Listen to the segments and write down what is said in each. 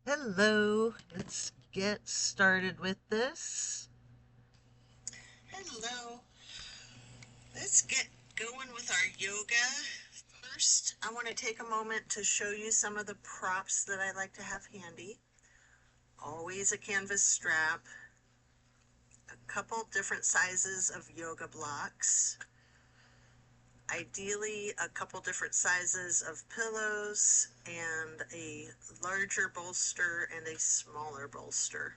Hello, let's get started with this. Hello, let's get going with our yoga. First, I want to take a moment to show you some of the props that I like to have handy. Always a canvas strap, a couple different sizes of yoga blocks, ideally a couple different sizes of pillows, and a larger bolster and a smaller bolster.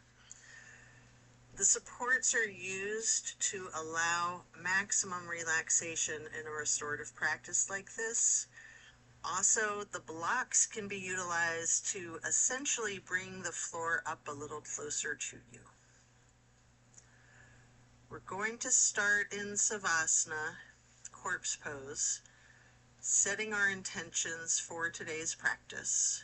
The supports are used to allow maximum relaxation in a restorative practice like this. Also, the blocks can be utilized to essentially bring the floor up a little closer to you. We're going to start in Savasana, corpse pose, setting our intentions for today's practice.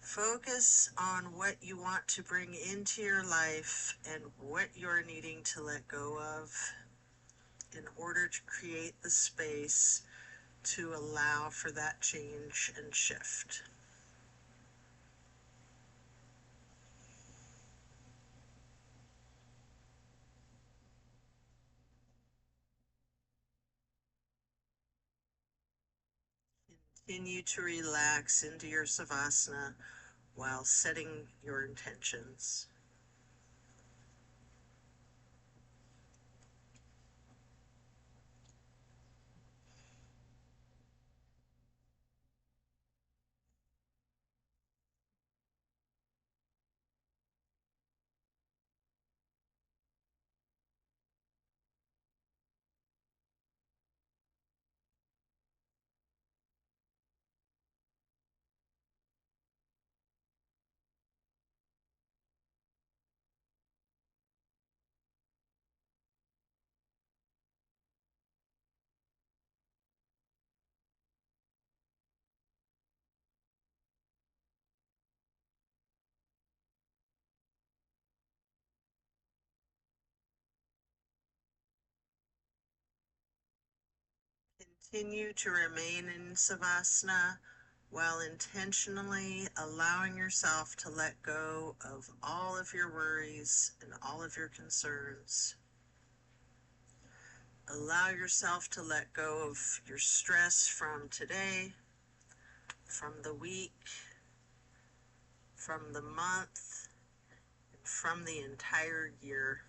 Focus on what you want to bring into your life and what you're needing to let go of in order to create the space to allow for that change and shift. Continue to relax into your Savasana while setting your intentions. Continue to remain in Savasana while intentionally allowing yourself to let go of all of your worries and all of your concerns. Allow yourself to let go of your stress from today, from the week, from the month, and from the entire year.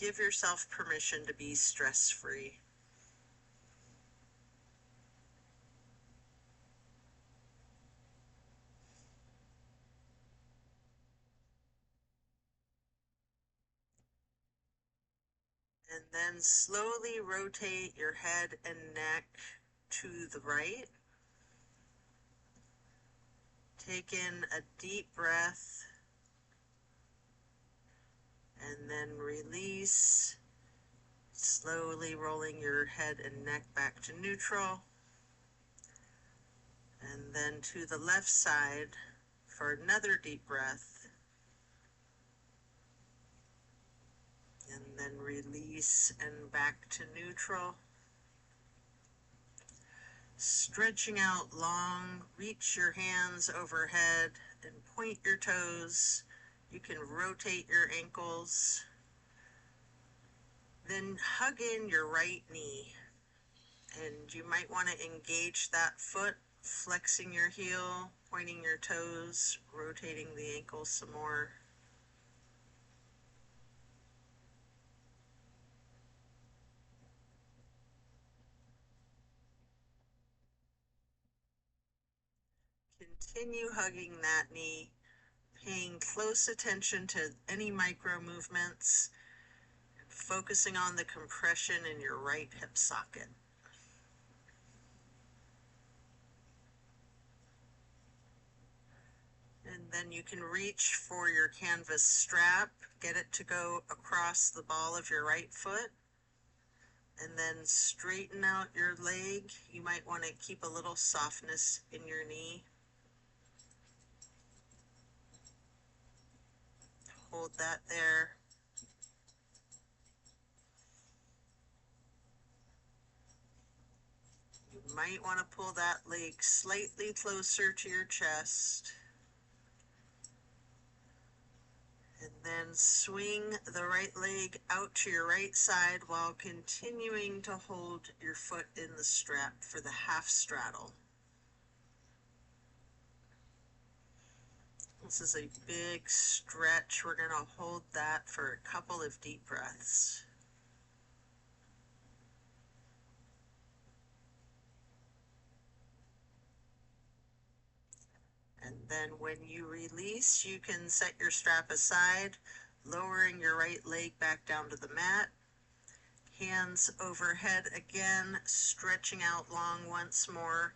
Give yourself permission to be stress-free. And then slowly rotate your head and neck to the right. Take in a deep breath and then release, slowly rolling your head and neck back to neutral. And then to the left side for another deep breath. And then release and back to neutral. Stretching out long, reach your hands overhead and point your toes. You can rotate your ankles. Then hug in your right knee. And you might want to engage that foot, flexing your heel, pointing your toes, rotating the ankles some more. Continue hugging that knee, paying close attention to any micro movements, focusing on the compression in your right hip socket. And then you can reach for your canvas strap, get it to go across the ball of your right foot, and then straighten out your leg. You might want to keep a little softness in your knee. Hold that there. You might want to pull that leg slightly closer to your chest. And then swing the right leg out to your right side while continuing to hold your foot in the strap for the half straddle. This is a big stretch. We're going to hold that for a couple of deep breaths. And then when you release, you can set your strap aside, lowering your right leg back down to the mat. Hands overhead again, stretching out long once more,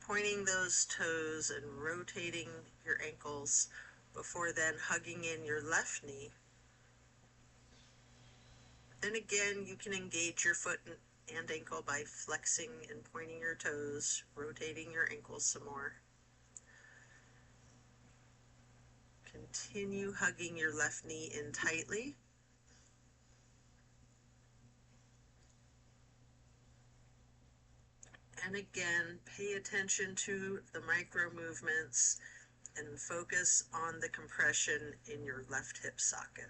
pointing those toes and rotating your ankles before then hugging in your left knee. Then again, you can engage your foot and ankle by flexing and pointing your toes, rotating your ankles some more. Continue hugging your left knee in tightly. And again, pay attention to the micro movements and focus on the compression in your left hip socket.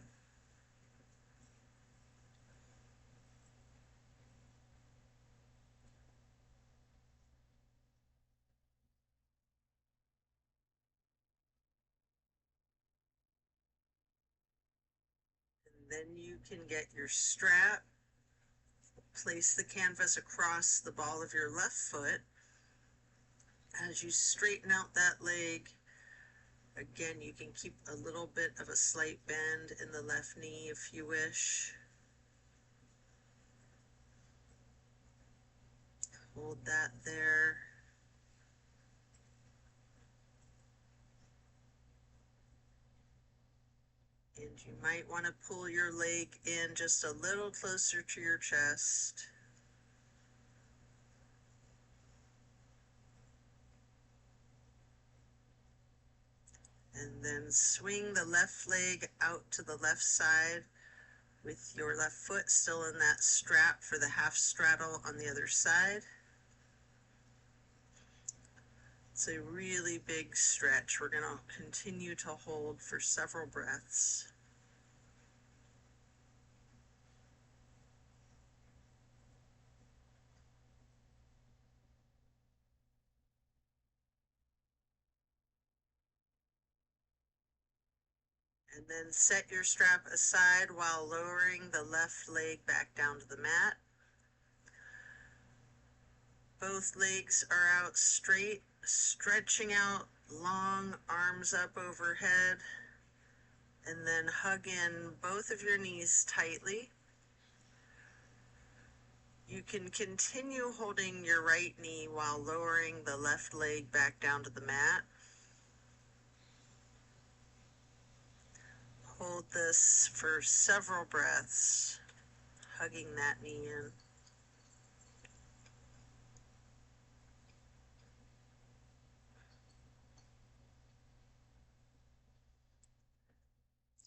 And then you can get your strap, place the canvas across the ball of your left foot. As you straighten out that leg, again, you can keep a little bit of a slight bend in the left knee if you wish. Hold that there. And you might want to pull your leg in just a little closer to your chest. And then swing the left leg out to the left side with your left foot still in that strap for the half straddle on the other side. It's a really big stretch. We're going to continue to hold for several breaths. And then set your strap aside while lowering the left leg back down to the mat. Both legs are out straight, stretching out, long arms up overhead. And then hug in both of your knees tightly. You can continue holding your right knee while lowering the left leg back down to the mat. Hold this for several breaths, hugging that knee in.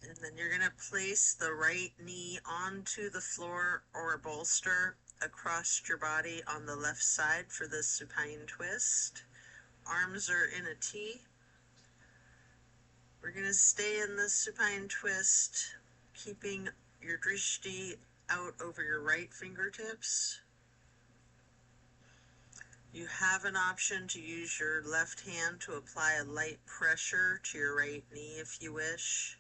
And then you're going to place the right knee onto the floor or bolster across your body on the left side for the supine twist. Arms are in a T. We're going to stay in the supine twist, keeping your drishti out over your right fingertips. You have an option to use your left hand to apply a light pressure to your right knee if you wish.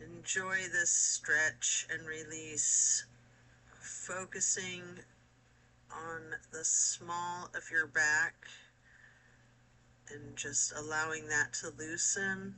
Enjoy this stretch and release, focusing on the small of your back and just allowing that to loosen.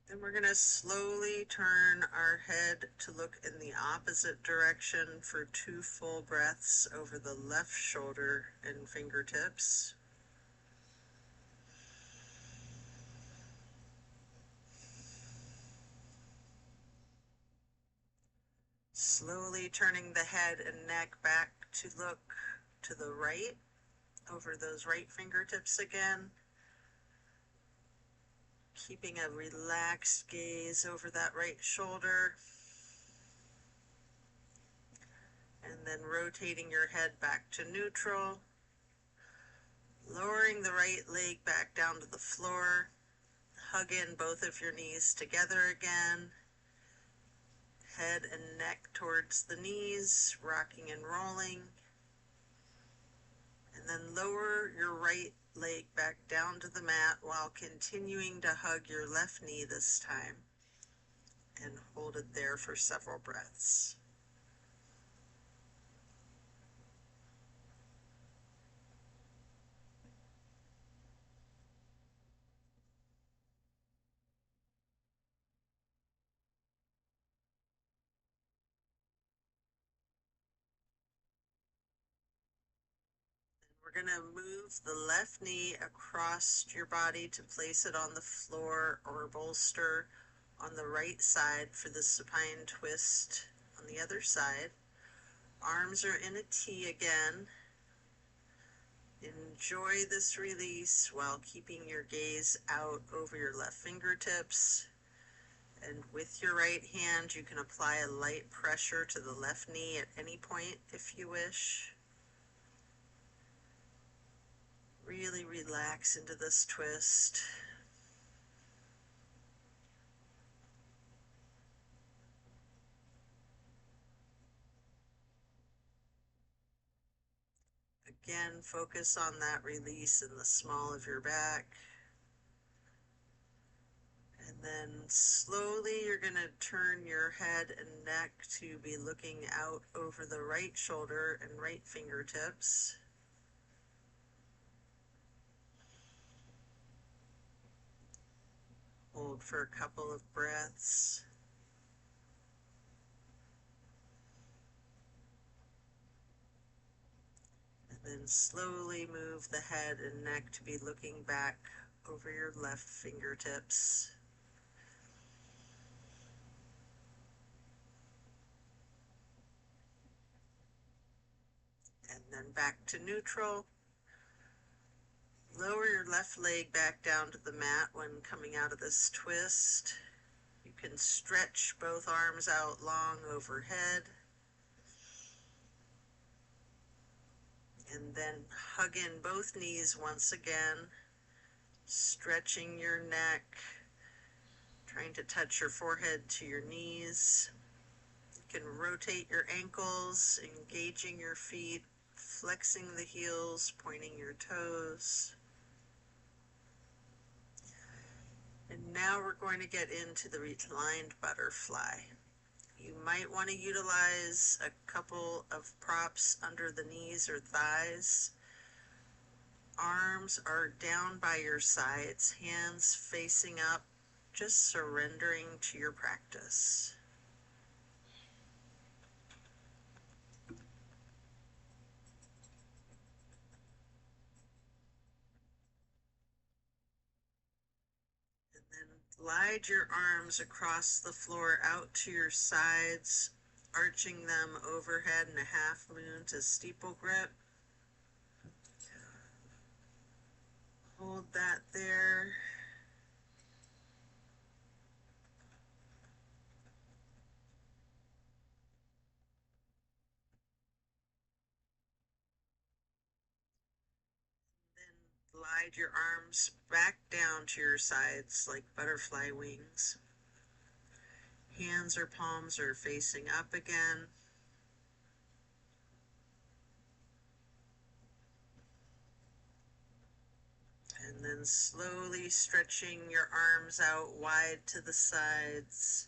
Then we're going to slowly turn our head to look in the opposite direction for 2 full breaths over the left shoulder and fingertips. Slowly turning the head and neck back to look to the right over those right fingertips again. keeping a relaxed gaze over that right shoulder. And then rotating your head back to neutral. Lowering the right leg back down to the floor. Hug in both of your knees together again. Head and neck towards the knees, rocking and rolling. And then lower your right leg back down to the mat while continuing to hug your left knee this time. And hold it there for several breaths. We're going to move the left knee across your body to place it on the floor or bolster on the right side for the supine twist on the other side. Arms are in a T again. Enjoy this release while keeping your gaze out over your left fingertips. And with your right hand, you can apply a light pressure to the left knee at any point if you wish. Really relax into this twist. Again, focus on that release in the small of your back. And then slowly you're going to turn your head and neck to be looking out over the right shoulder and right fingertips. Hold for a couple of breaths. And then slowly move the head and neck to be looking back over your left fingertips. And then back to neutral. Lower your left leg back down to the mat when coming out of this twist. You can stretch both arms out long overhead. And then hug in both knees once again, stretching your neck, trying to touch your forehead to your knees. You can rotate your ankles, engaging your feet, flexing the heels, pointing your toes. And now we're going to get into the reclined butterfly. You might want to utilize a couple of props under the knees or thighs. Arms are down by your sides, hands facing up, just surrendering to your practice. And then glide your arms across the floor out to your sides, arching them overhead in a half moon to steeple grip. Hold that there. Then glide your arms back down to your sides like butterfly wings. Hands or palms are facing up again. And then slowly stretching your arms out wide to the sides.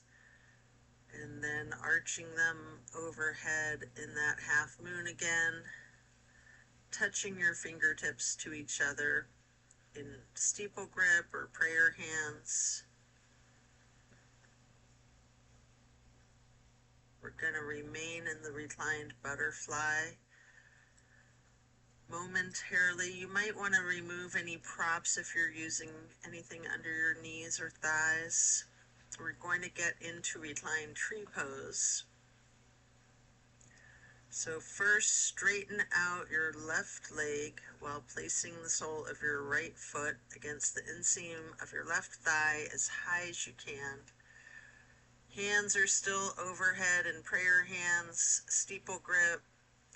And then arching them overhead in that half moon again. Touching your fingertips to each other in steeple grip or prayer hands. We're going to remain in the reclined butterfly. Momentarily, you might want to remove any props if you're using anything under your knees or thighs. We're going to get into reclined tree pose. So first, straighten out your left leg while placing the sole of your right foot against the inseam of your left thigh as high as you can. Hands are still overhead in prayer hands, steeple grip,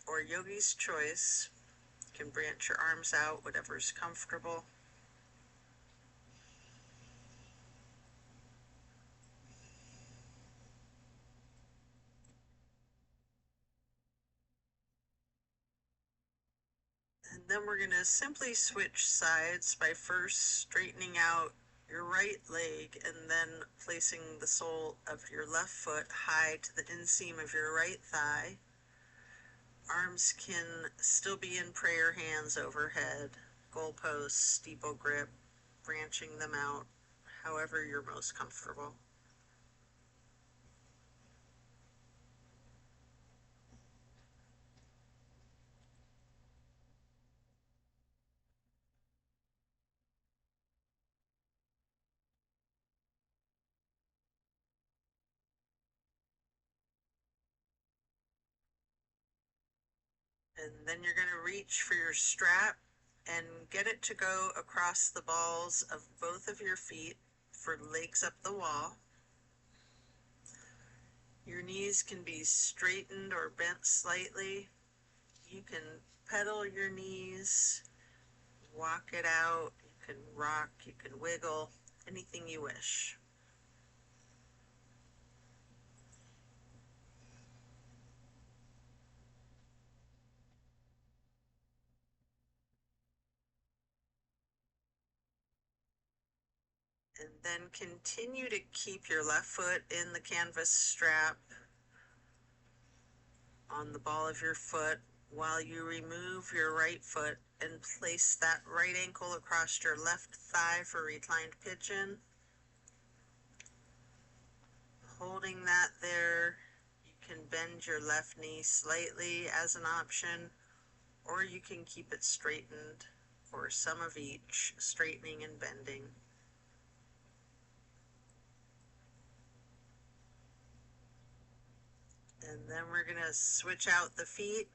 or yogi's choice. You can branch your arms out, whatever's comfortable. And then we're going to simply switch sides by first straightening out your right leg and then placing the sole of your left foot high to the inseam of your right thigh. Arms can still be in prayer hands overhead, goalposts, steeple grip, branching them out, however you're most comfortable. And then you're going to reach for your strap and get it to go across the balls of both of your feet for legs up the wall. Your knees can be straightened or bent slightly. You can pedal your knees, walk it out, you can rock, you can wiggle, anything you wish. And then continue to keep your left foot in the canvas strap on the ball of your foot while you remove your right foot and place that right ankle across your left thigh for reclined pigeon. Holding that there, you can bend your left knee slightly as an option, or you can keep it straightened, or some of each, straightening and bending. And then we're going to switch out the feet,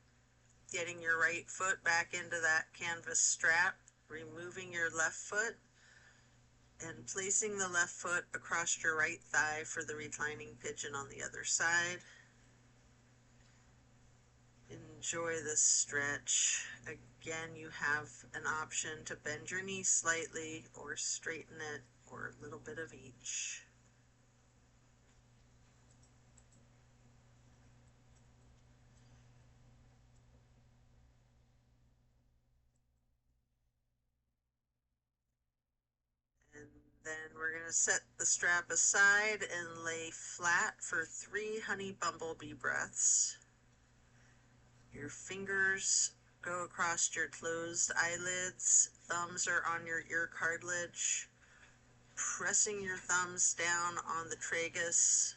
getting your right foot back into that canvas strap, removing your left foot, and placing the left foot across your right thigh for the reclining pigeon on the other side. Enjoy this stretch. Again, you have an option to bend your knee slightly or straighten it, or a little bit of each. And then we're going to set the strap aside and lay flat for 3 honey bumblebee breaths. Your fingers go across your closed eyelids, thumbs are on your ear cartilage, pressing your thumbs down on the tragus,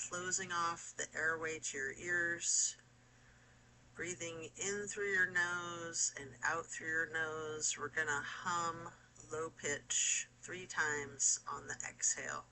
closing off the airway to your ears, breathing in through your nose and out through your nose. We're going to hum low pitch 3 times on the exhale.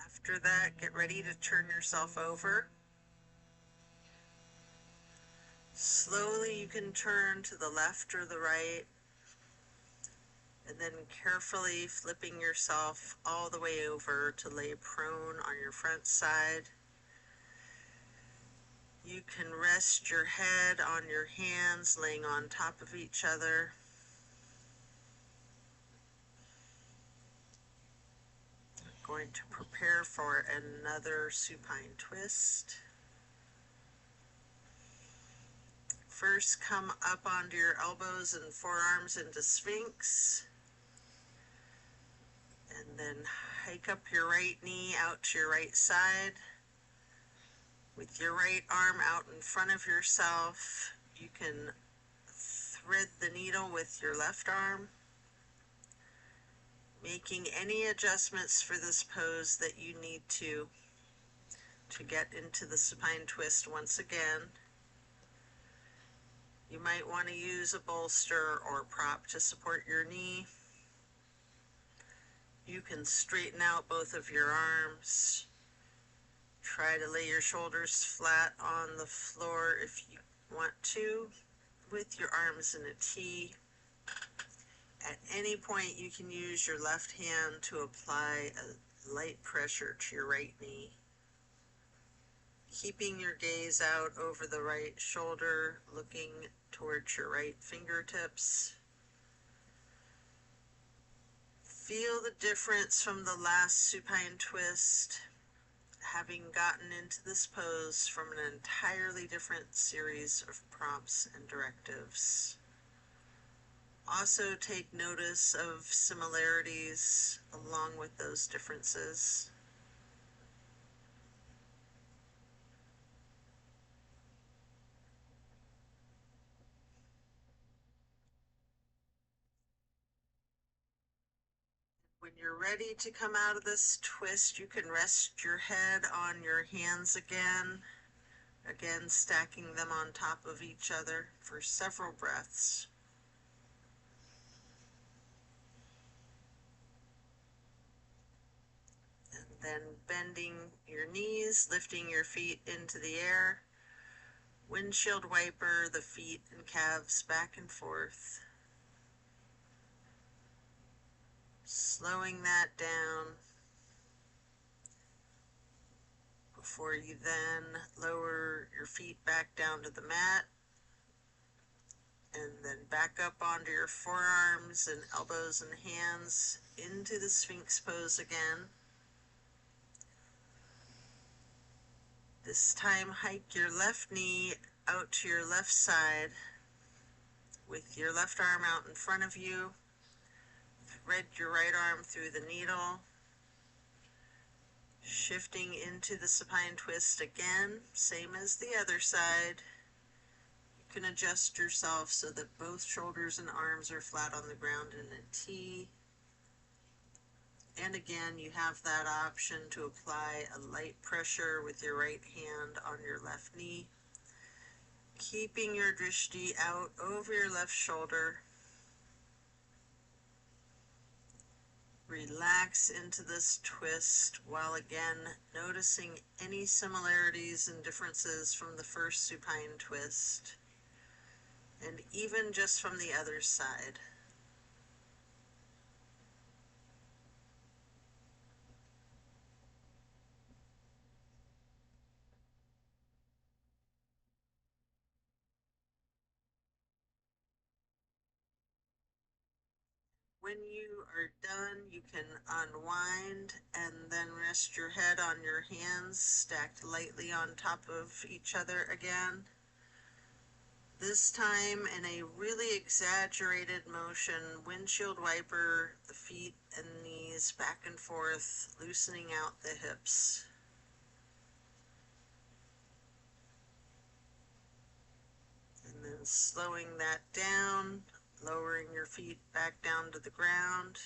After that, get ready to turn yourself over. Slowly you can turn to the left or the right, and then carefully flipping yourself all the way over to lay prone on your front side. You can rest your head on your hands, laying on top of each other. Going to prepare for another supine twist. First, come up onto your elbows and forearms into Sphinx. And then hike up your right knee out to your right side. With your right arm out in front of yourself, you can thread the needle with your left arm, making any adjustments for this pose that you need to get into the supine twist once again. You might want to use a bolster or prop to support your knee. You can straighten out both of your arms. Try to lay your shoulders flat on the floor if you want to, with your arms in a T. At any point, you can use your left hand to apply a light pressure to your right knee. Keeping your gaze out over the right shoulder, looking towards your right fingertips. Feel the difference from the last supine twist, having gotten into this pose from an entirely different series of prompts and directives. Also take notice of similarities along with those differences. When you're ready to come out of this twist, you can rest your head on your hands again, stacking them on top of each other for several breaths. And then bending your knees, lifting your feet into the air, windshield wiper the feet and calves back and forth. Slowing that down before you then lower your feet back down to the mat and then back up onto your forearms and elbows and hands into the Sphinx pose again. This time hike your left knee out to your left side with your left arm out in front of you. Thread your right arm through the needle, shifting into the supine twist again, same as the other side. You can adjust yourself so that both shoulders and arms are flat on the ground in a T. And again, you have that option to apply a light pressure with your right hand on your left knee, keeping your drishti out over your left shoulder. Relax into this twist while again noticing any similarities and differences from the first supine twist, and even just from the other side. When you are done, you can unwind and then rest your head on your hands, stacked lightly on top of each other again. This time in a really exaggerated motion, windshield wiper the feet and knees back and forth, loosening out the hips. And then slowing that down, lowering your feet back down to the ground.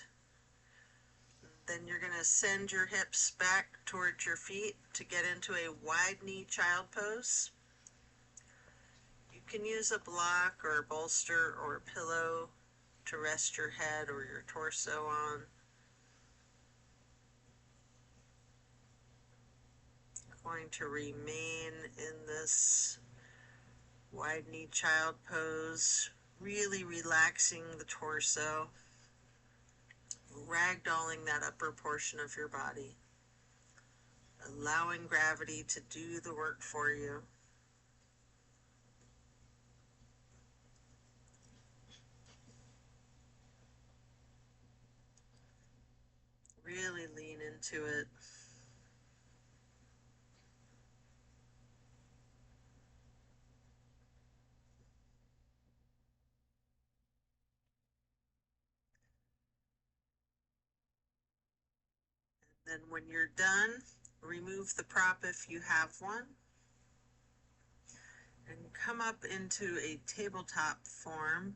Then you're going to send your hips back towards your feet to get into a wide knee child pose. You can use a block or a bolster or a pillow to rest your head or your torso on. Going to remain in this wide knee child pose, really relaxing the torso, ragdolling that upper portion of your body, allowing gravity to do the work for you. Really lean into it. Then when you're done, remove the prop if you have one. and come up into a tabletop form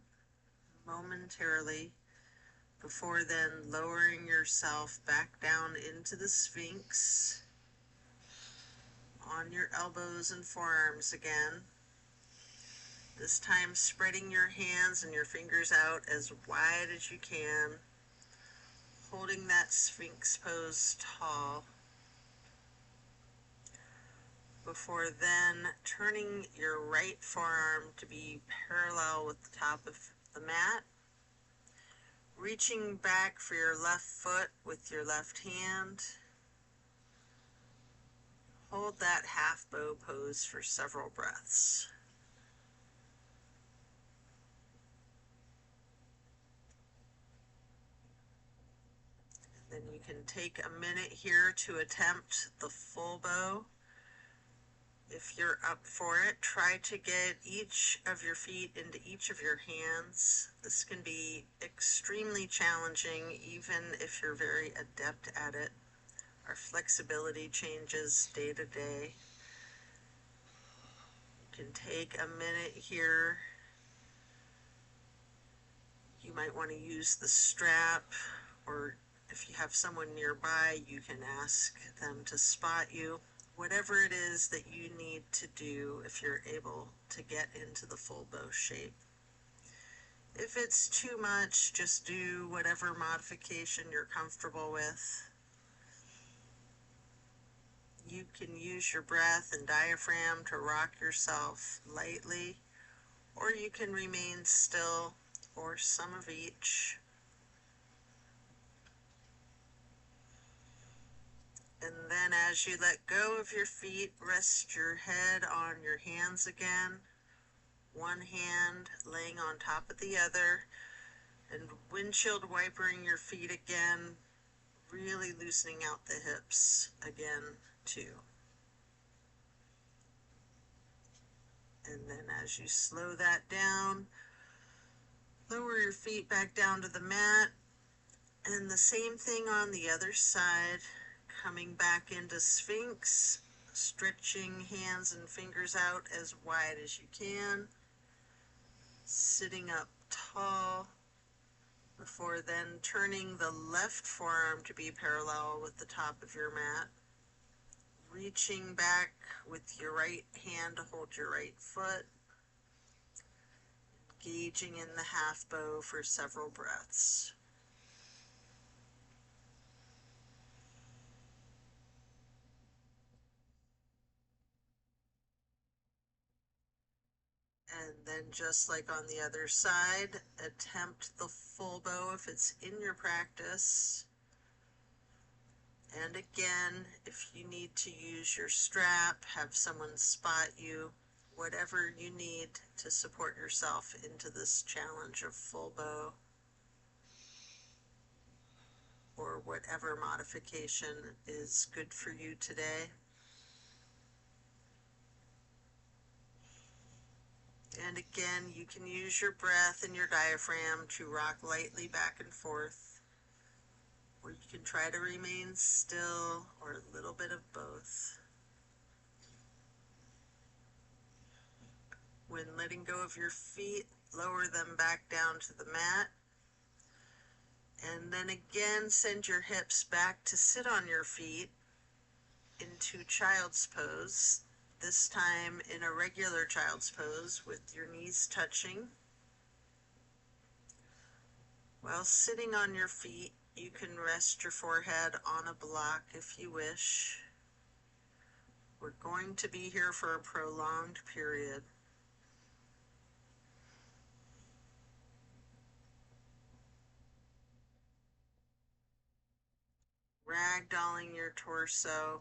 momentarily, before then lowering yourself back down into the Sphinx on your elbows and forearms again. This time spreading your hands and your fingers out as wide as you can, holding that Sphinx pose tall, before then turning your right forearm to be parallel with the top of the mat, reaching back for your left foot with your left hand. Hold that half bow pose for several breaths. Then you can take a minute here to attempt the full bow. If you're up for it, try to get each of your feet into each of your hands. This can be extremely challenging even if you're very adept at it. Our flexibility changes day to day. You can take a minute here. You might want to use the strap, or if you have someone nearby, you can ask them to spot you. Whatever it is that you need to do if you're able to get into the full bow shape. If it's too much, just do whatever modification you're comfortable with. You can use your breath and diaphragm to rock yourself lightly, or you can remain still, or some of each. And then as you let go of your feet, rest your head on your hands again, one hand laying on top of the other, and windshield wipering your feet again, really loosening out the hips again too. And then as you slow that down, lower your feet back down to the mat, and the same thing on the other side. Coming back into Sphinx, stretching hands and fingers out as wide as you can, sitting up tall, before then turning the left forearm to be parallel with the top of your mat, reaching back with your right hand to hold your right foot, engaging in the half bow for several breaths. And then just like on the other side, attempt the full bow if it's in your practice. And again, if you need to use your strap, have someone spot you, whatever you need to support yourself into this challenge of full bow, or whatever modification is good for you today. And again, you can use your breath and your diaphragm to rock lightly back and forth, or you can try to remain still, or a little bit of both. When letting go of your feet, lower them back down to the mat. And then again, send your hips back to sit on your feet into child's pose. This time in a regular child's pose with your knees touching. While sitting on your feet, you can rest your forehead on a block if you wish. We're going to be here for a prolonged period. Ragdolling your torso.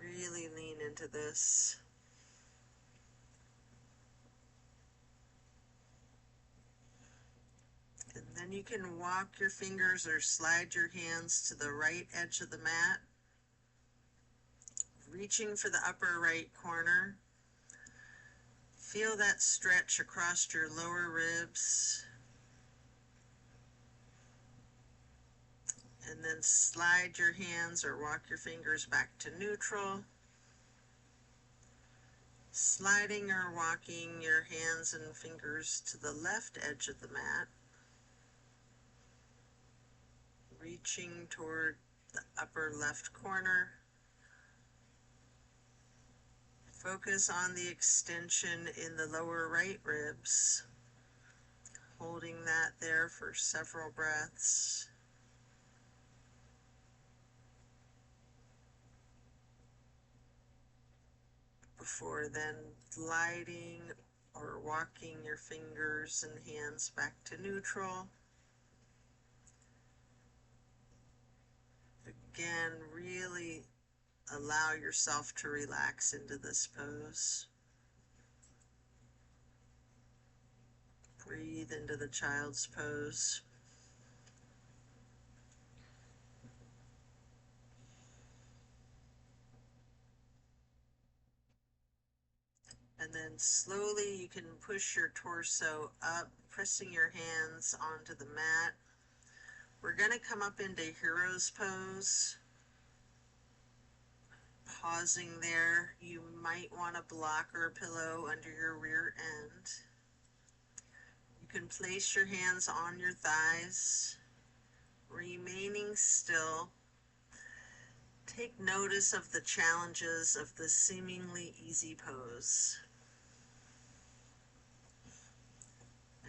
Really lean into this. And then you can walk your fingers or slide your hands to the right edge of the mat, reaching for the upper right corner. Feel that stretch across your lower ribs. And then slide your hands or walk your fingers back to neutral. Sliding or walking your hands and fingers to the left edge of the mat, reaching toward the upper left corner. Focus on the extension in the lower right ribs, holding that there for several breaths. Before then gliding or walking your fingers and hands back to neutral. Again, really allow yourself to relax into this pose. Breathe into the child's pose. And then slowly you can push your torso up, pressing your hands onto the mat. We're going to come up into hero's pose. Pausing there, you might want a blocker pillow under your rear end. You can place your hands on your thighs, remaining still. Take notice of the challenges of this seemingly easy pose.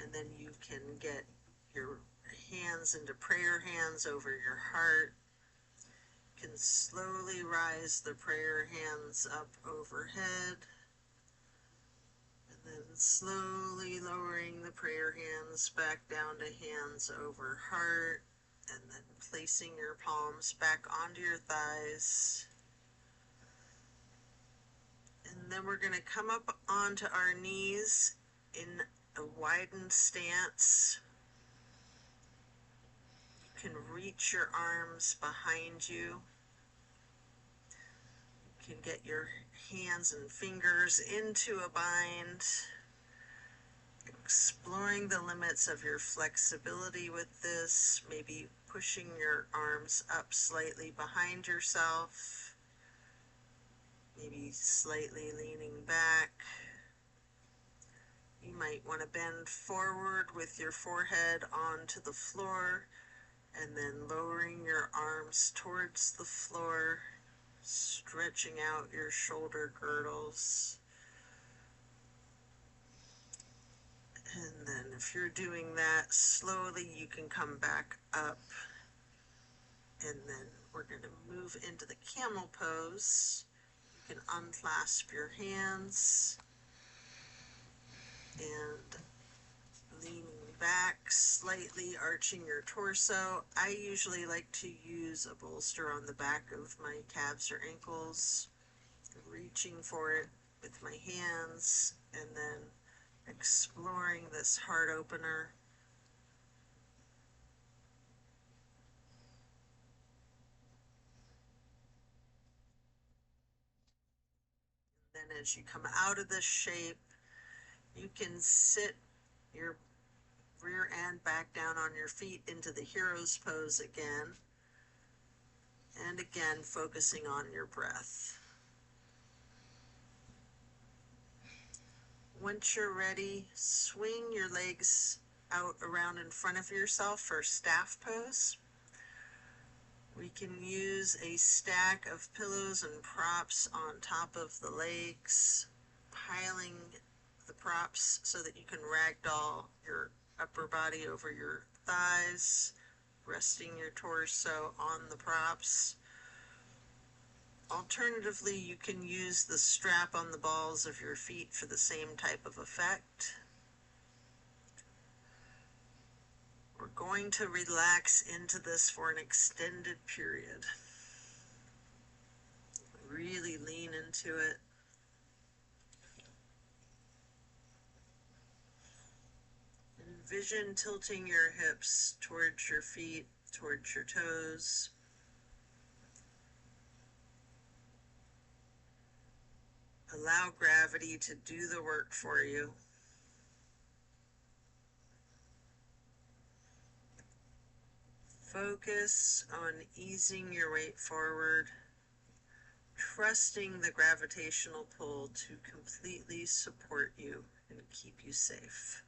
And then you can get your hands into prayer hands over your heart. You can slowly rise the prayer hands up overhead. And then slowly lowering the prayer hands back down to hands over heart. And then placing your palms back onto your thighs. And then we're going to come up onto our knees in a widened stance. You can reach your arms behind you. You can get your hands and fingers into a bind, exploring the limits of your flexibility with this, maybe pushing your arms up slightly behind yourself, maybe slightly leaning back. You might want to bend forward with your forehead onto the floor and then lowering your arms towards the floor, stretching out your shoulder girdles. And then if you're doing that slowly, you can come back up. And then we're going to move into the camel pose. You can unclasp your hands and leaning back, slightly arching your torso. I usually like to use a bolster on the back of my calves or ankles, reaching for it with my hands, and then exploring this heart opener. Then as you come out of this shape, you can sit your rear end back down on your feet into the hero's pose again. And again, focusing on your breath. Once you're ready, swing your legs out around in front of yourself for staff pose. We can use a stack of pillows and props on top of the legs, piling the props so that you can ragdoll your upper body over your thighs, resting your torso on the props. Alternatively, you can use the strap on the balls of your feet for the same type of effect. We're going to relax into this for an extended period. Really lean into it. Envision tilting your hips towards your feet, towards your toes. Allow gravity to do the work for you. Focus on easing your weight forward, trusting the gravitational pull to completely support you and keep you safe.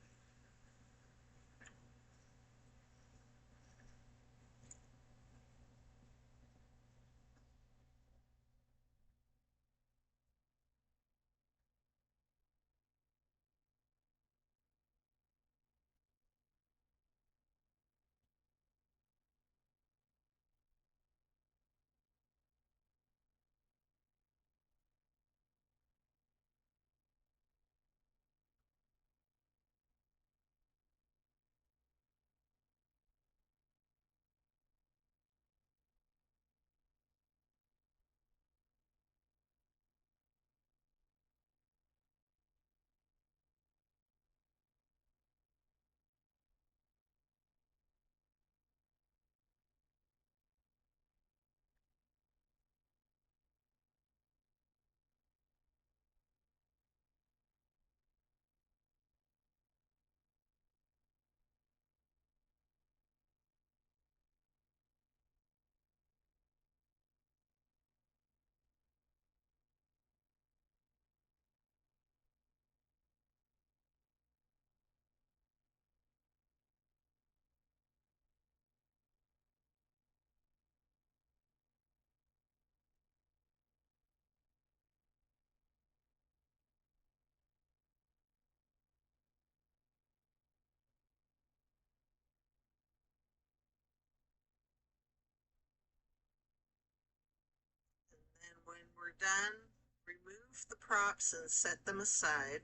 And when we're done, remove the props and set them aside.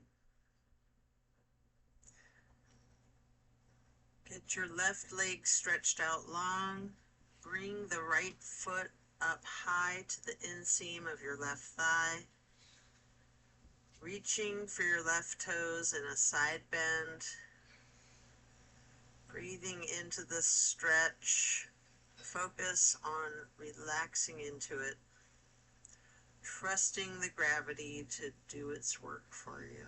Get your left leg stretched out long. Bring the right foot up high to the inseam of your left thigh. Reaching for your left toes in a side bend. Breathing into the stretch. Focus on relaxing into it. Trusting the gravity to do its work for you.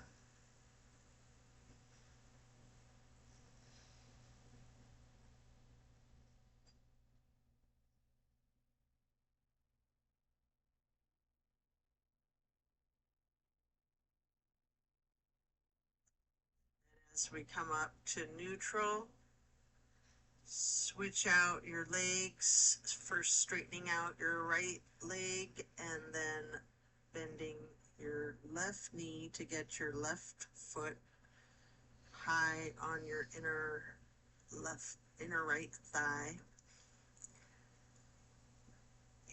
As we come up to neutral, switch out your legs, first straightening out your right leg and then bending your left knee to get your left foot high on your inner right thigh.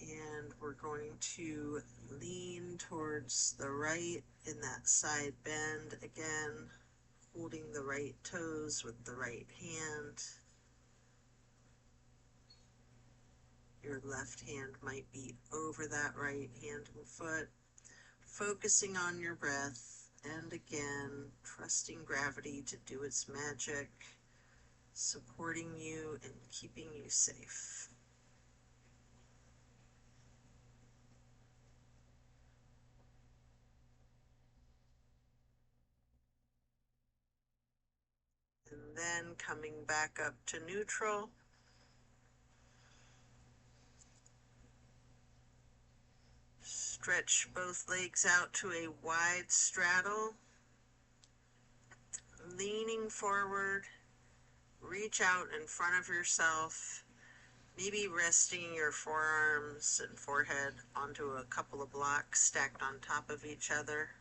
And we're going to lean towards the right in that side bend again, holding the right toes with the right hand. Your left hand might be over that right hand and foot. Focusing on your breath, and again, trusting gravity to do its magic, supporting you and keeping you safe. And then coming back up to neutral. Stretch both legs out to a wide straddle. Leaning forward, reach out in front of yourself, maybe resting your forearms and forehead onto a couple of blocks stacked on top of each other.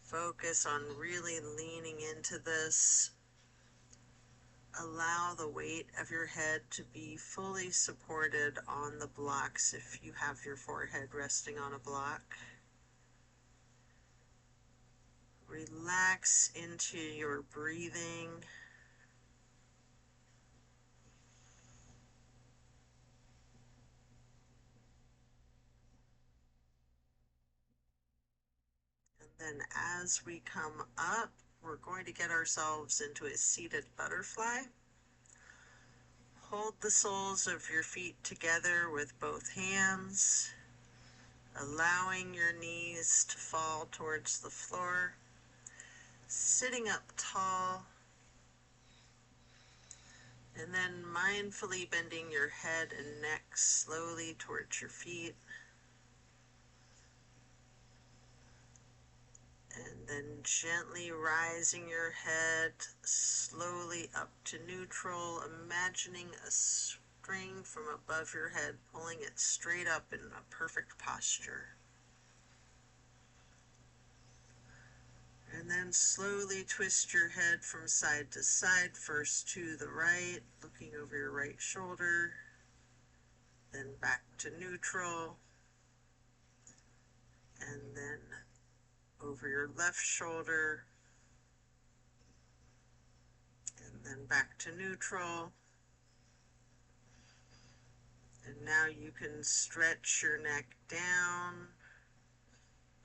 Focus on really leaning into this. Allow the weight of your head to be fully supported on the blocks if you have your forehead resting on a block. Relax into your breathing. And then as we come up, we're going to get ourselves into a seated butterfly. Hold the soles of your feet together with both hands, allowing your knees to fall towards the floor. Sitting up tall And then mindfully bending your head and neck slowly towards your feet. And then gently rising your head slowly up to neutral, imagining a string from above your head, pulling it straight up in a perfect posture. And then slowly twist your head from side to side, first to the right, looking over your right shoulder, then back to neutral, and then over your left shoulder, and then back to neutral. And now you can stretch your neck down,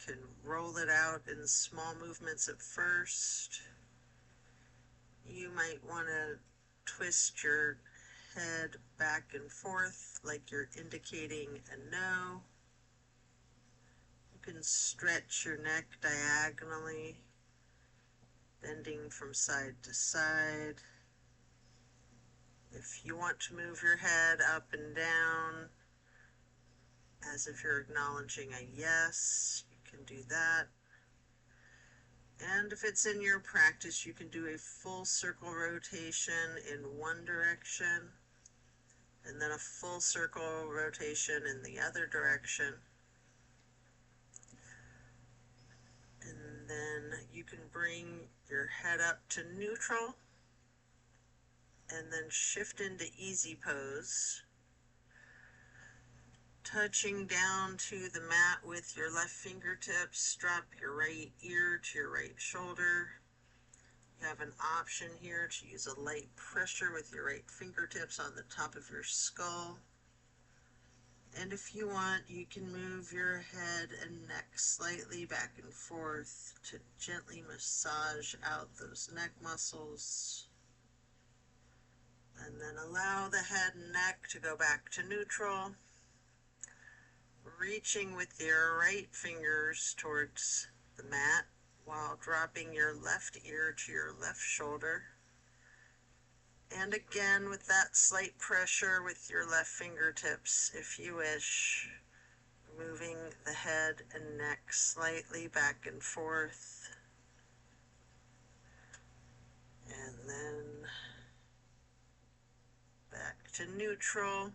can roll it out in small movements at first. You might want to twist your head back and forth like you're indicating a no. You can stretch your neck diagonally, bending from side to side. If you want to move your head up and down as if you're acknowledging a yes, you can do that. And if it's in your practice, you can do a full circle rotation in one direction, and then a full circle rotation in the other direction. And then you can bring your head up to neutral, and then shift into easy pose, touching down to the mat with your left fingertips. Drop your right ear to your right shoulder. You have an option here to use a light pressure with your right fingertips on the top of your skull. And if you want, you can move your head and neck slightly back and forth to gently massage out those neck muscles. And then allow the head and neck to go back to neutral, reaching with your right fingers towards the mat while dropping your left ear to your left shoulder. And again, with that slight pressure with your left fingertips, if you wish, moving the head and neck slightly back and forth. And then back to neutral.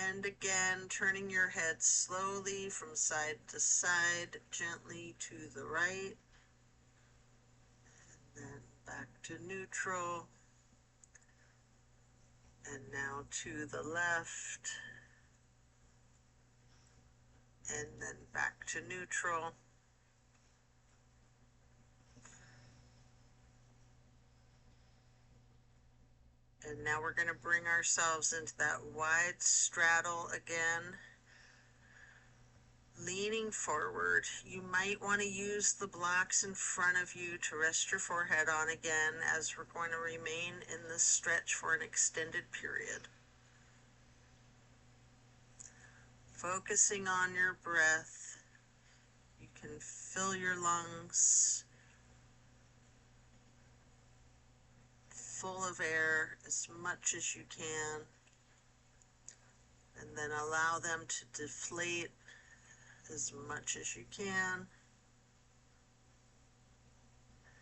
And again, turning your head slowly from side to side, gently to the right. And then back to neutral. And now to the left. And then back to neutral. And now we're going to bring ourselves into that wide straddle again, leaning forward. You might want to use the blocks in front of you to rest your forehead on again, as we're going to remain in this stretch for an extended period. Focusing on your breath, you can fill your lungs full of air as much as you can, and then allow them to deflate as much as you can,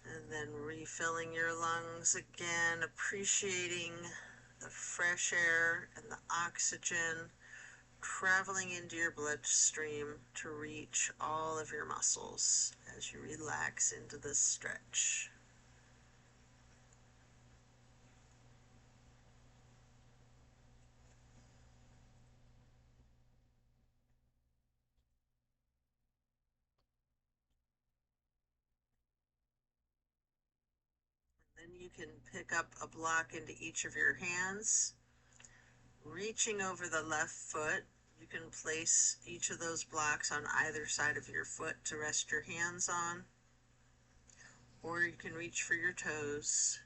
and then refilling your lungs again, appreciating the fresh air and the oxygen traveling into your bloodstream to reach all of your muscles as you relax into this stretch. Then you can pick up a block into each of your hands. Reaching over the left foot, you can place each of those blocks on either side of your foot to rest your hands on, or you can reach for your toes.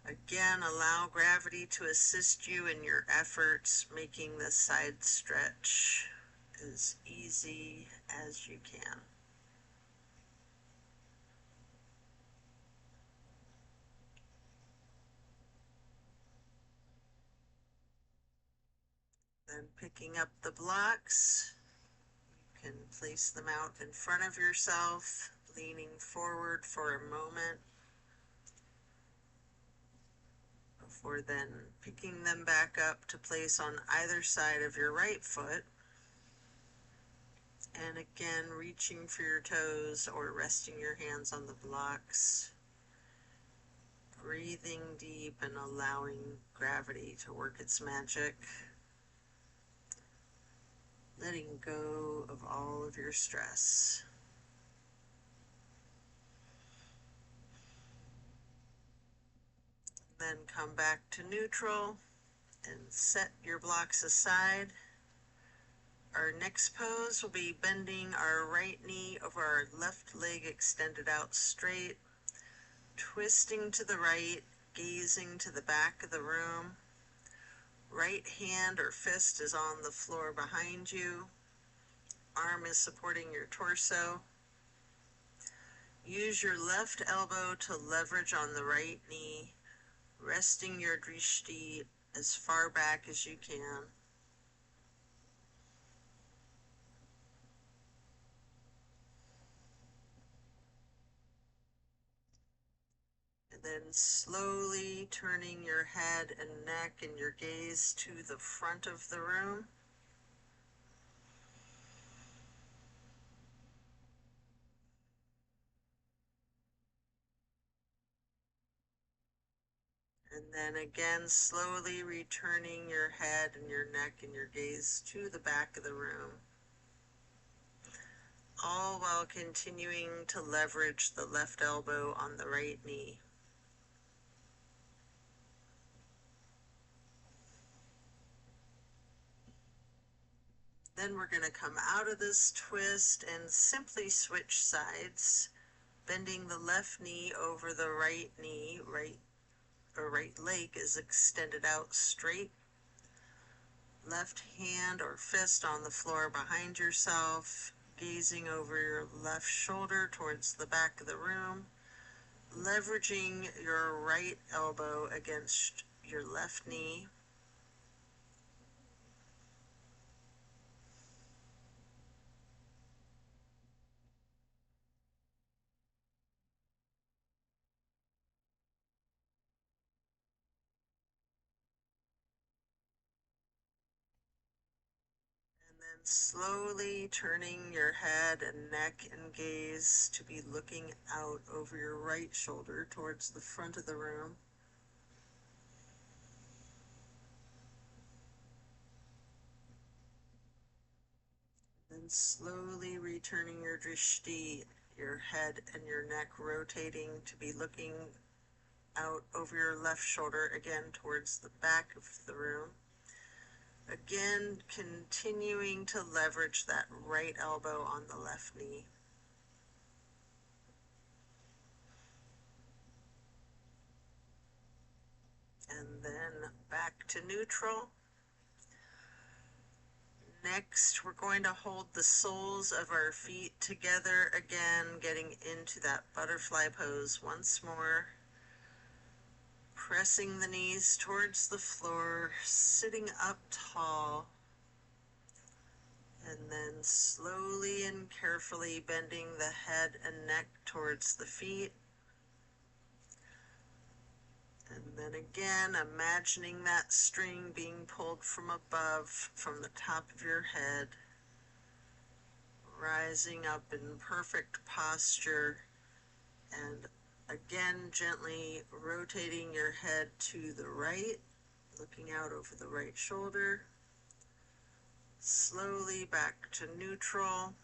Again, allow gravity to assist you in your efforts, making the side stretch as easy as you can. Then picking up the blocks, you can place them out in front of yourself, leaning forward for a moment, before then picking them back up to place on either side of your right foot. And again, reaching for your toes or resting your hands on the blocks. Breathing deep and allowing gravity to work its magic. Letting go of all of your stress. Then come back to neutral and set your blocks aside. Our next pose will be bending our right knee over our left leg extended out straight, twisting to the right, gazing to the back of the room. Right hand or fist is on the floor behind you. Arm is supporting your torso. Use your left elbow to leverage on the right knee, resting your drishti as far back as you can. And then slowly turning your head and neck and your gaze to the front of the room. And then again, slowly returning your head and your neck and your gaze to the back of the room. All while continuing to leverage the left elbow on the right knee. Then we're going to come out of this twist and simply switch sides, bending the left knee over the right knee. Right leg is extended out straight. Left hand or fist on the floor behind yourself, gazing over your left shoulder towards the back of the room, leveraging your right elbow against your left knee. And then slowly turning your head and neck and gaze to be looking out over your right shoulder towards the front of the room. Then slowly returning your drishti, your head and your neck rotating to be looking out over your left shoulder again towards the back of the room. Again, continuing to leverage that right elbow on the left knee. And then back to neutral. Next, we're going to hold the soles of our feet together again, getting into that butterfly pose once more. Pressing the knees towards the floor, sitting up tall, and then slowly and carefully bending the head and neck towards the feet. And then again, imagining that string being pulled from above, from the top of your head, rising up in perfect posture, and again, gently rotating your head to the right, looking out over the right shoulder. Slowly back to neutral,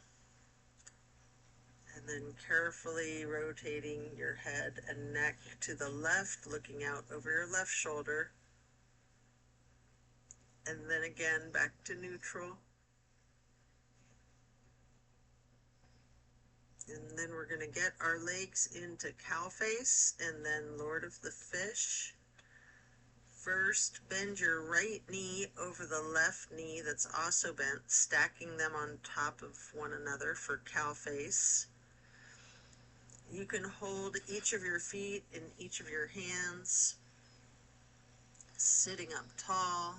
and then carefully rotating your head and neck to the left, looking out over your left shoulder. And then again, back to neutral. And then we're going to get our legs into cow face and then Lord of the Fish. First, bend your right knee over the left knee that's also bent, stacking them on top of one another for cow face. You can hold each of your feet in each of your hands, sitting up tall.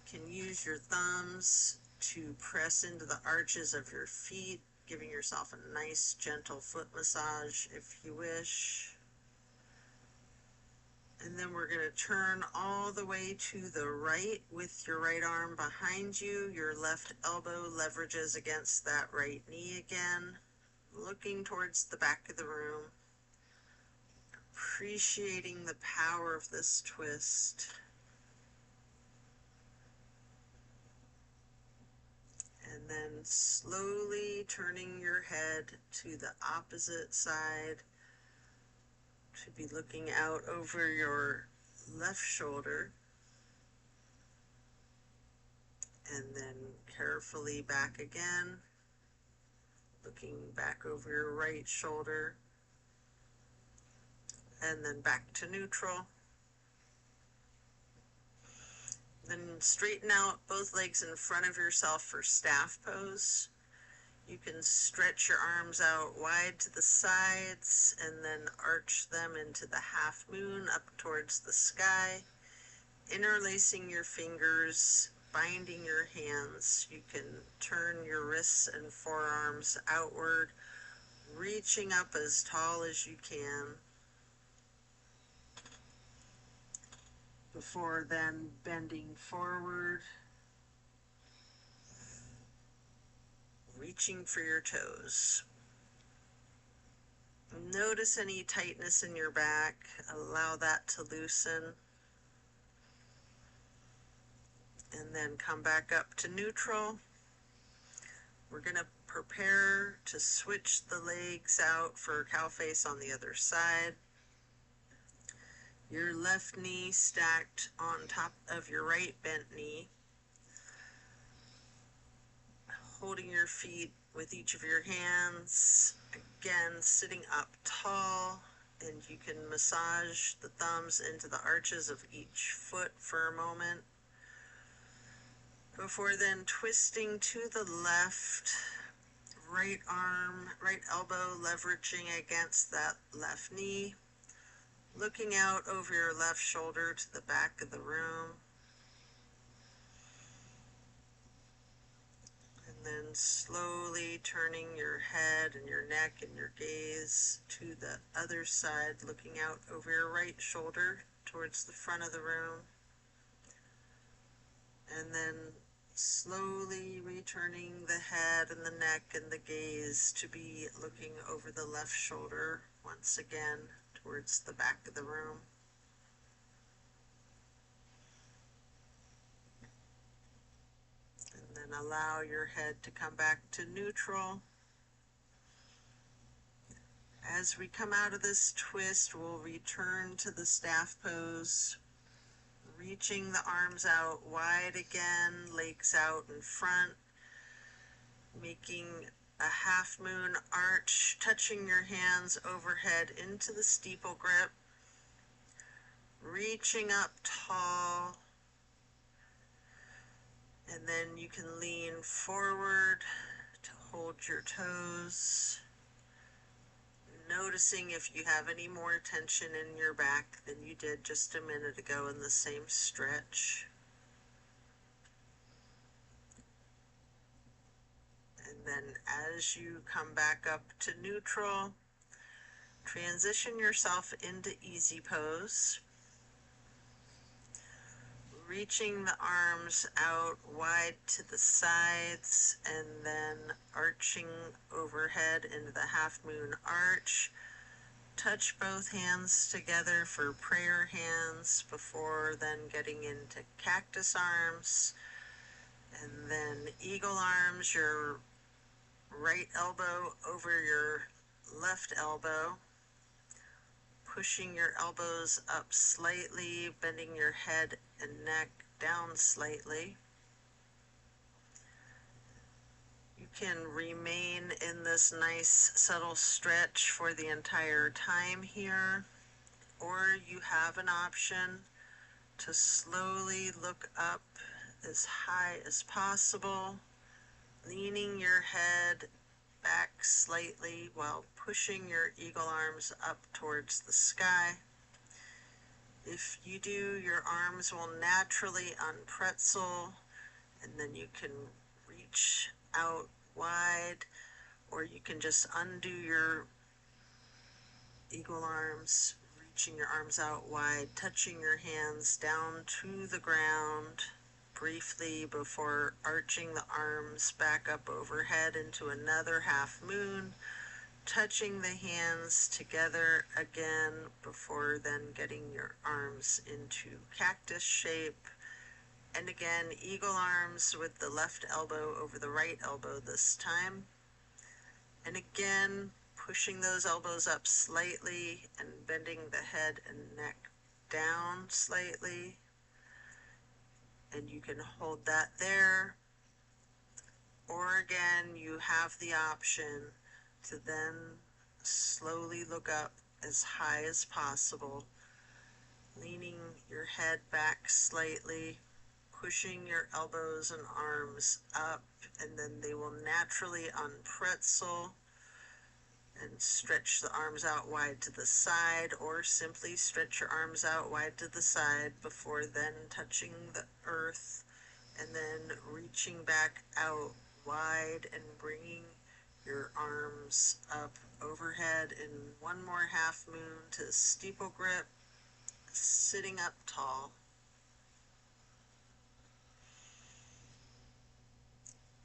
can use your thumbs to press into the arches of your feet, giving yourself a nice gentle foot massage if you wish. And then we're going to turn all the way to the right with your right arm behind you. Your left elbow leverages against that right knee again, looking towards the back of the room, appreciating the power of this twist. And then slowly turning your head to the opposite side, to be looking out over your left shoulder, and then carefully back again, looking back over your right shoulder, and then back to neutral. Then straighten out both legs in front of yourself for staff pose. You can stretch your arms out wide to the sides and then arch them into the half moon up towards the sky, interlacing your fingers, binding your hands. You can turn your wrists and forearms outward, reaching up as tall as you can, before then bending forward, reaching for your toes. Notice any tightness in your back. Allow that to loosen. And then come back up to neutral. We're going to prepare to switch the legs out for cow face on the other side. Your left knee stacked on top of your right bent knee. Holding your feet with each of your hands. Again, sitting up tall, and you can massage the thumbs into the arches of each foot for a moment. Before then twisting to the left, right arm, right elbow leveraging against that left knee. Looking out over your left shoulder to the back of the room. And then slowly turning your head and your neck and your gaze to the other side, looking out over your right shoulder towards the front of the room. And then slowly returning the head and the neck and the gaze to be looking over the left shoulder once again towards the back of the room. And then allow your head to come back to neutral. As we come out of this twist, we'll return to the staff pose, reaching the arms out wide again, legs out in front, making a half moon arch, touching your hands overhead into the steeple grip, reaching up tall, and then you can lean forward to hold your toes, noticing if you have any more tension in your back than you did just a minute ago in the same stretch. And then as you come back up to neutral, transition yourself into easy pose, reaching the arms out wide to the sides and then arching overhead into the half moon arch. Touch both hands together for prayer hands before then getting into cactus arms, and then eagle arms, your right elbow over your left elbow, pushing your elbows up slightly, bending your head and neck down slightly. You can remain in this nice subtle stretch for the entire time here, or you have an option to slowly look up as high as possible, leaning your head back slightly while pushing your eagle arms up towards the sky. If you do, your arms will naturally unpretzel, and then you can reach out wide, or you can just undo your eagle arms, reaching your arms out wide, touching your hands down to the ground briefly before arching the arms back up overhead into another half moon, touching the hands together again before then getting your arms into cactus shape. And again, eagle arms with the left elbow over the right elbow this time. And again, pushing those elbows up slightly and bending the head and neck down slightly. And you can hold that there. Or again, you have the option to then slowly look up as high as possible, leaning your head back slightly, pushing your elbows and arms up, and then they will naturally unpretzel and stretch the arms out wide to the side, or simply stretch your arms out wide to the side before then touching the earth, and then reaching back out wide and bringing your arms up overhead in one more half moon to steeple grip, sitting up tall.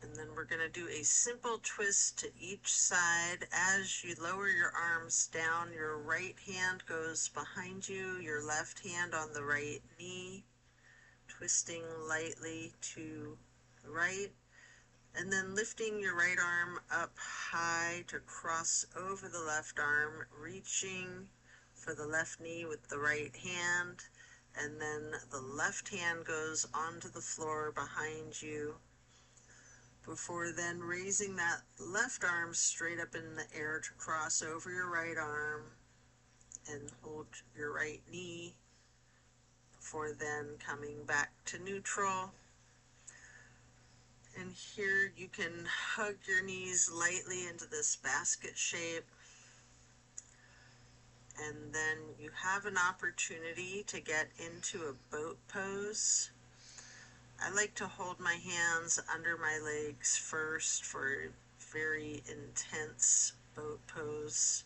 And then we're going to do a simple twist to each side. As you lower your arms down, your right hand goes behind you, your left hand on the right knee, twisting lightly to the right, and then lifting your right arm up high to cross over the left arm, reaching for the left knee with the right hand, and then the left hand goes onto the floor behind you, before then raising that left arm straight up in the air to cross over your right arm and hold your right knee, before then coming back to neutral. And here you can hug your knees lightly into this basket shape, and then you have an opportunity to get into a boat pose. I like to hold my hands under my legs first for a very intense boat pose,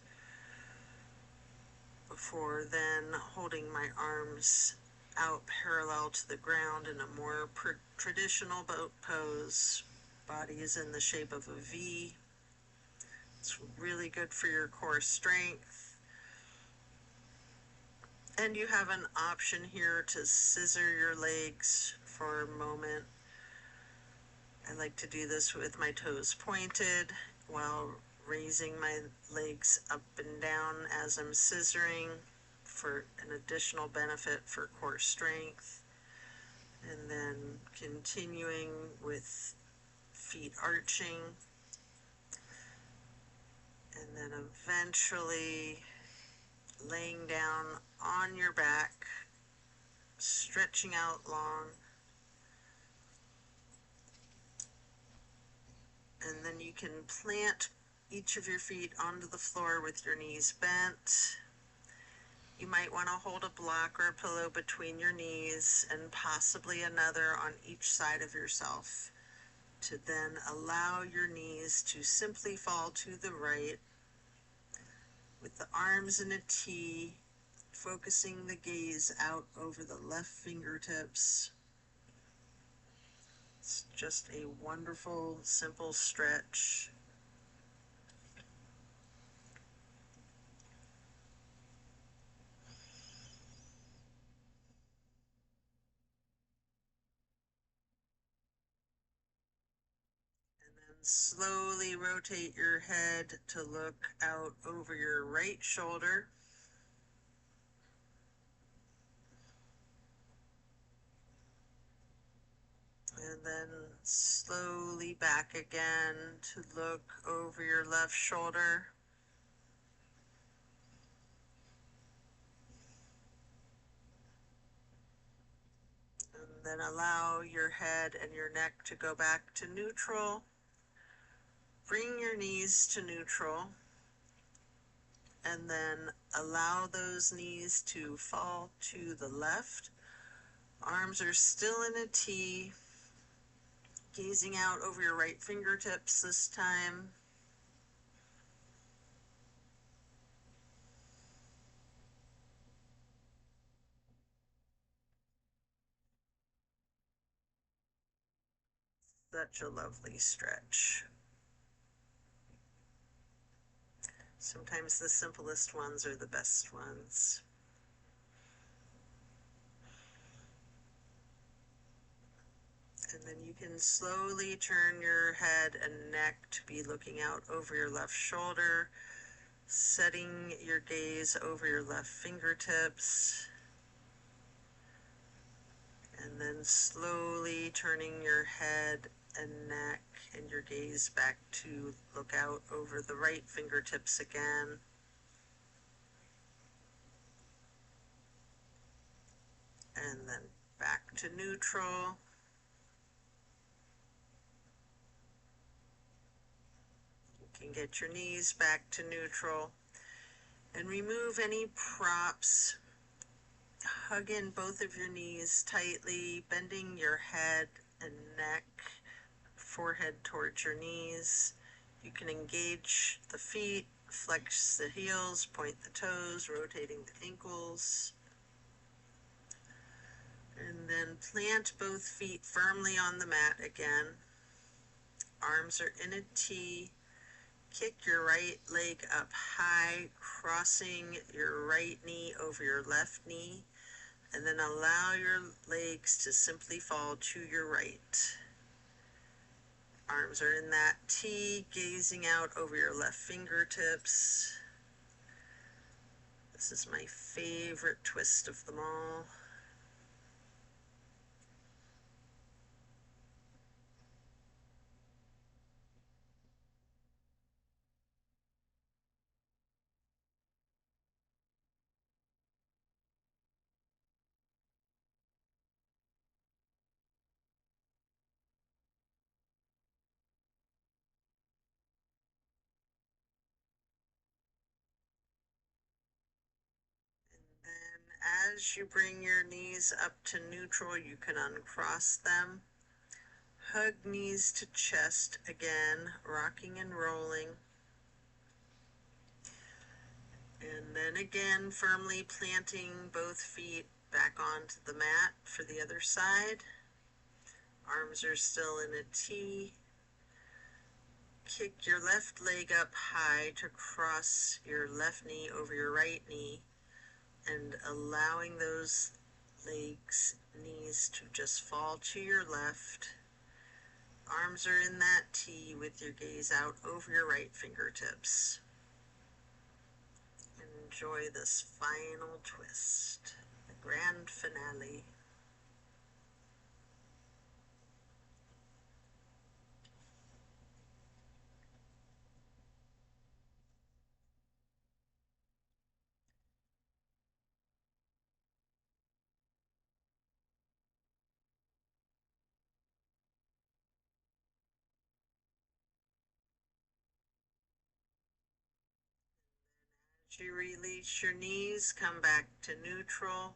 before then holding my arms out parallel to the ground in a more traditional boat pose. Body is in the shape of a V. It's really good for your core strength. And you have an option here to scissor your legs for a moment. I like to do this with my toes pointed while raising my legs up and down as I'm scissoring for an additional benefit for core strength. And then continuing with feet arching, and then eventually laying down on your back, stretching out long, and then you can plant each of your feet onto the floor with your knees bent. You might want to hold a block or a pillow between your knees and possibly another on each side of yourself, to then allow your knees to simply fall to the right with the arms in a T, focusing the gaze out over the left fingertips. It's just a wonderful, simple stretch. Slowly rotate your head to look out over your right shoulder. And then slowly back again to look over your left shoulder. And then allow your head and your neck to go back to neutral. Bring your knees to neutral. and then allow those knees to fall to the left. Arms are still in a T, gazing out over your right fingertips this time. Such a lovely stretch. Sometimes the simplest ones are the best ones. And then you can slowly turn your head and neck to be looking out over your left shoulder, setting your gaze over your left fingertips, and then slowly turning your head and neck and your gaze back to look out over the right fingertips again. And then back to neutral. You can get your knees back to neutral and remove any props. Hug in both of your knees tightly, bending your head and neck, forehead towards your knees. You can engage the feet, flex the heels, point the toes, rotating the ankles. And then plant both feet firmly on the mat again. Arms are in a T. Kick your right leg up high, crossing your right knee over your left knee, and then allow your legs to simply fall to your right. Arms are in that T, gazing out over your left fingertips. This is my favorite twist of them all. Then as you bring your knees up to neutral, you can uncross them. Hug knees to chest again, rocking and rolling. And then again, firmly planting both feet back onto the mat for the other side. Arms are still in a T. Kick your left leg up high to cross your left knee over your right knee, and allowing those knees to just fall to your left. Arms are in that T with your gaze out over your right fingertips. Enjoy this final twist, the grand finale. As you release your knees, come back to neutral.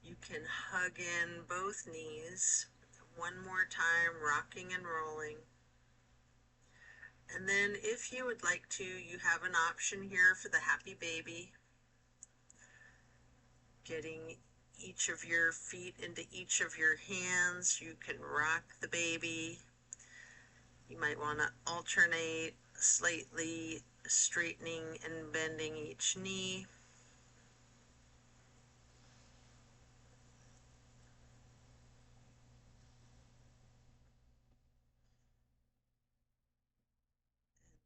You can hug in both knees one more time, rocking and rolling. And then if you would like to, you have an option here for the happy baby. Getting each of your feet into each of your hands, you can rock the baby. You might want to alternate slightly straightening and bending each knee.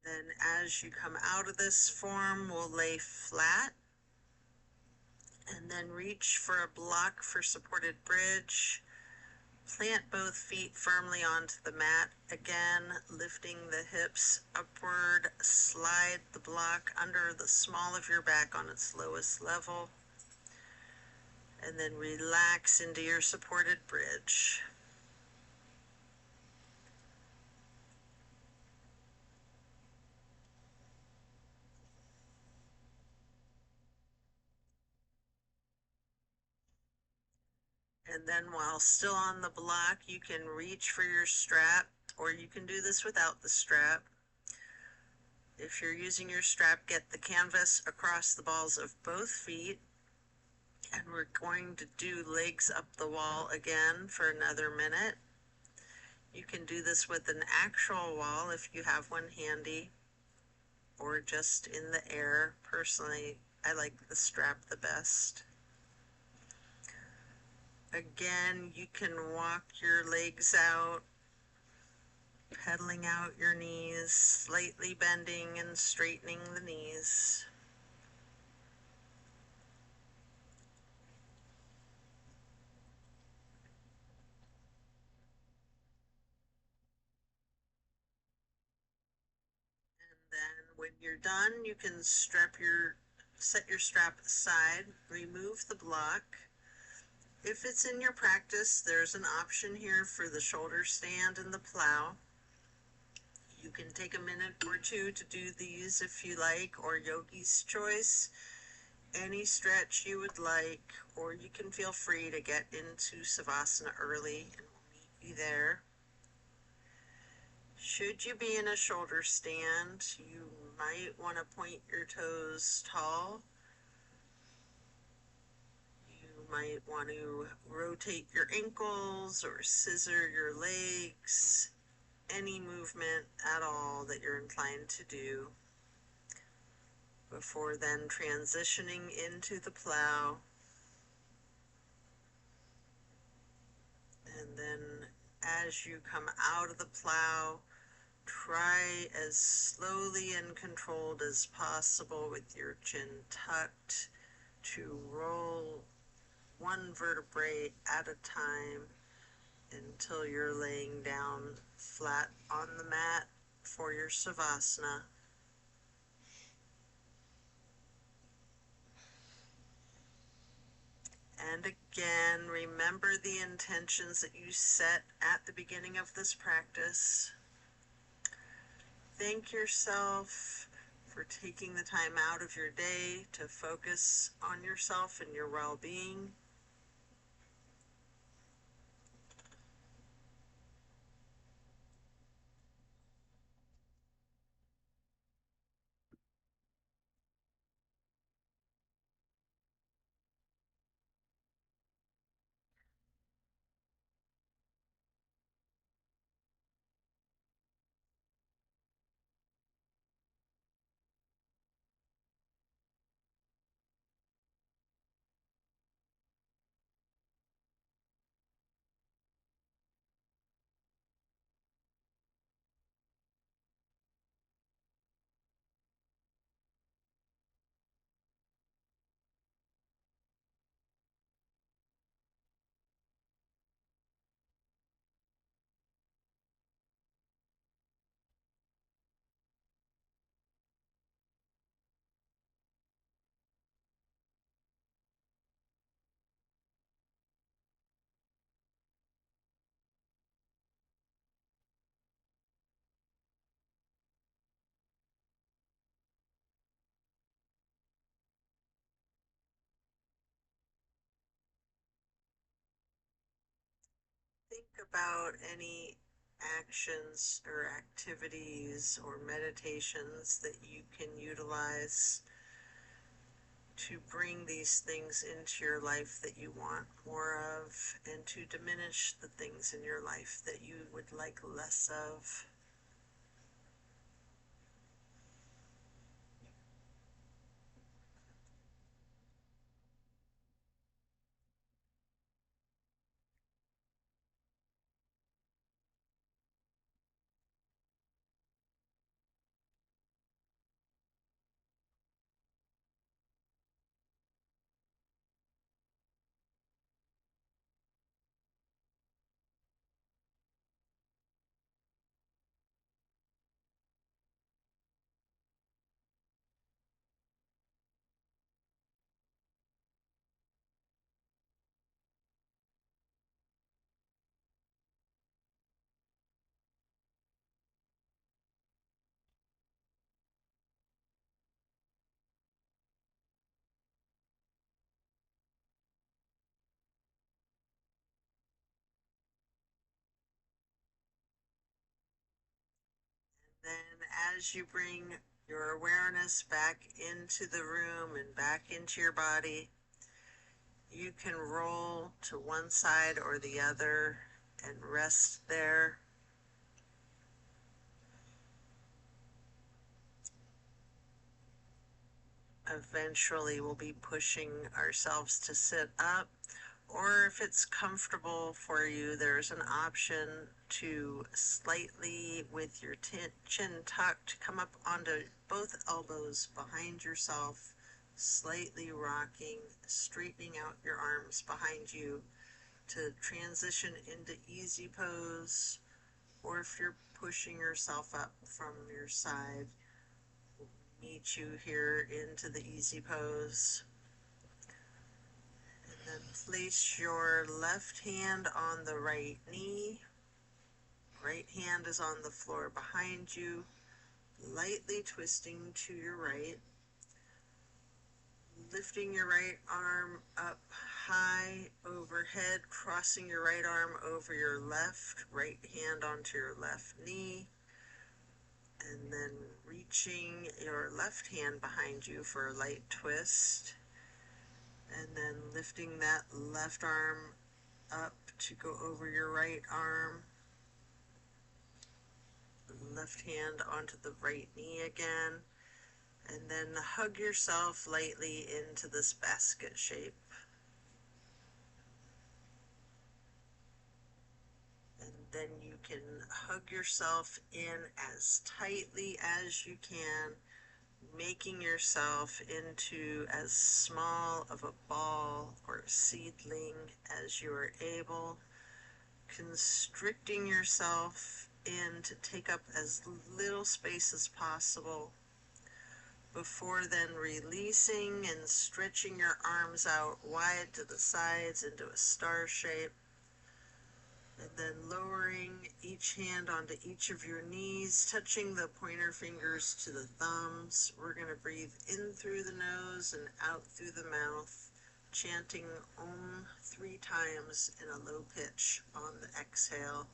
Then as you come out of this form, we'll lay flat and then reach for a block for supported bridge. Plant both feet firmly onto the mat. Again, lifting the hips upward, slide the block under the small of your back on its lowest level, and then relax into your supported bridge. And then while still on the block, you can reach for your strap, or you can do this without the strap. If you're using your strap, get the canvas across the balls of both feet. And we're going to do legs up the wall again for another minute. You can do this with an actual wall if you have one handy, or just in the air. Personally, I like the strap the best. Again, you can walk your legs out, pedaling out your knees, slightly bending and straightening the knees. Then when you're done, you can set your strap aside, remove the block. If it's in your practice, there's an option here for the shoulder stand and the plow. You can take a minute or two to do these if you like, or yogi's choice, any stretch you would like, or you can feel free to get into Savasana early and we'll meet you there. Should you be in a shoulder stand, you might want to point your toes tall. You might want to rotate your ankles or scissor your legs, any movement at all that you're inclined to do, before then transitioning into the plow. And then as you come out of the plow, try as slowly and controlled as possible with your chin tucked to roll one vertebrae at a time until you're laying down flat on the mat for your Savasana. And again, remember the intentions that you set at the beginning of this practice. Thank yourself for taking the time out of your day to focus on yourself and your well-being. Think about any actions or activities or meditations that you can utilize to bring these things into your life that you want more of, and to diminish the things in your life that you would like less of. as you bring your awareness back into the room and back into your body, you can roll to one side or the other and rest there. Eventually, we'll be pushing ourselves to sit up, or if it's comfortable for you, there's an option to slightly, with your chin tucked, come up onto both elbows behind yourself, slightly rocking, straightening out your arms behind you to transition into easy pose, or if you're pushing yourself up from your side, meet you here into the easy pose. And then place your left hand on the right knee. Right hand is on the floor behind you, lightly twisting to your right. Lifting your right arm up high overhead, crossing your right arm over your left, right hand onto your left knee, and then reaching your left hand behind you for a light twist, and then lifting that left arm up to go over your right arm, left hand onto the right knee again, and then hug yourself lightly into this basket shape. And then you can hug yourself in as tightly as you can, making yourself into as small of a ball or seedling as you are able, constricting yourself in to take up as little space as possible, before then releasing and stretching your arms out wide to the sides into a star shape, and then lowering each hand onto each of your knees, touching the pointer fingers to the thumbs. We're going to breathe in through the nose and out through the mouth, chanting Om 3 times in a low pitch on the exhale.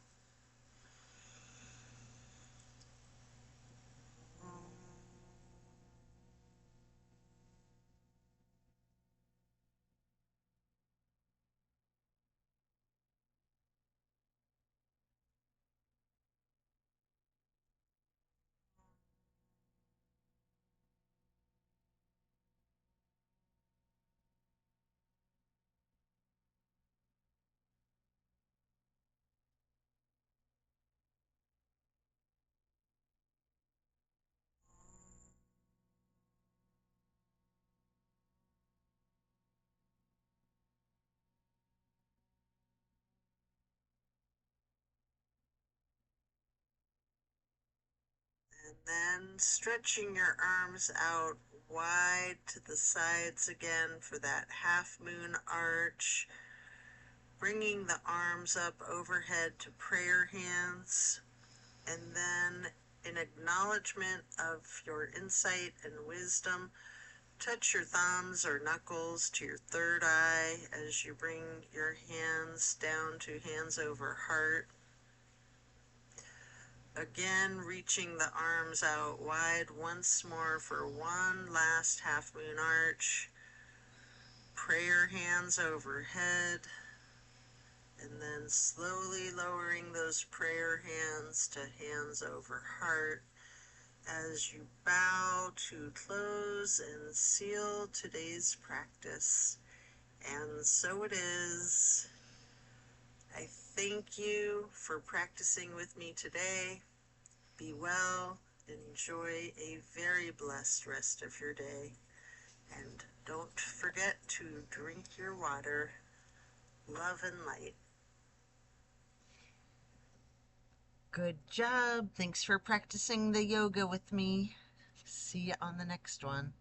And then stretching your arms out wide to the sides again for that half moon arch, bringing the arms up overhead to prayer hands, and then in acknowledgement of your insight and wisdom, touch your thumbs or knuckles to your third eye as you bring your hands down to hands over heart. Again, reaching the arms out wide once more for one last half moon arch. Prayer hands overhead, and then slowly lowering those prayer hands to hands over heart as you bow to close and seal today's practice. And so it is. I thank you for practicing with me today. Be well. Enjoy a very blessed rest of your day. And don't forget to drink your water. Love and light. Good job. Thanks for practicing the yoga with me. See you on the next one.